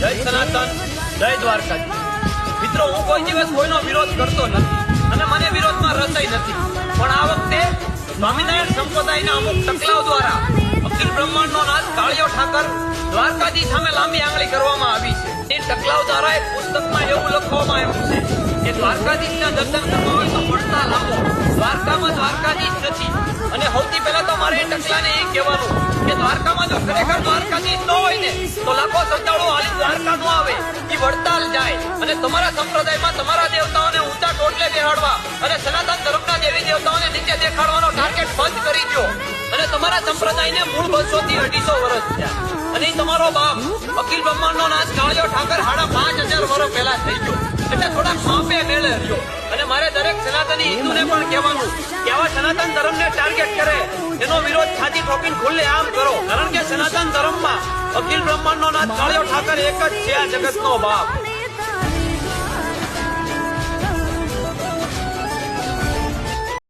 જય સનાતન, જય દ્વારકાજી. મિત્રો, હું કોઈ દિવસ કોઈનો વિરોધ કરતો નથી અને મને વિરોધમાં રસાઈ નથી, પણ આ વખતે સ્વામિનારાયણ સંપ્રદાયના અમુક ટકલાઓ દ્વારા અખિલ બ્રહ્માંડનો નાથ કાળિયો ઠાકર દ્વારકાજી સામે લાંબી આંગળી કરવામાં આવી છે. એ ટકલાઓ દ્વારા એક પુસ્તકમાં એવું લખવામાં આવ્યું છે કે દ્વારકાધીશના દર્શન કરવા હોય તો પડતા લાવો, દ્વારકામાં દ્વારકાધીશ નથી. અને સૌથી પહેલા તો મારે એ ટકલાને એ કહેવાનું કે દ્વારકામાં જો ખરેખર દ્વારકાધીશ ન હોય ને તો લાખો શ્રદ્ધાળુઓ હાલી દ્વારકા નો આવે, એ વડતાલ જાય. અને તમારા સંપ્રદાયમાં તમારા દેવતાઓને ઊંચા ટોટલે બેહાડવા અને સનાતન ધર્મના દેવી દેવતાઓને નીચે દેખાડવાનો ટાર્ગેટ બંધ કરી દો. અને તમારા સંપ્રદાયને મૂળ 200 થી 250 વર્ષ થયા અને તમારો બાપ અખિલ બ્રહ્માંડનો નાથ કાળિયો ઠાકર 5000 વર્ષ પહેલા થઈ ગયો, એટલે થોડાક માપે મેળે રહ્યો. અને મારે દરેક સનાતની હિન્દુને પણ કહેવાનું કે આવા સનાતન ધર્મને ટાર્ગેટ કરે એનો વિરોધ છાતી ઠોકીને ખુલ્લે આમ કરો, કારણ કે સનાતન ધર્મમાં અખિલ બ્રહ્માંડનો નાથ કાળિયો ઠાકર એક જ છે, આ જગતનો બાપ.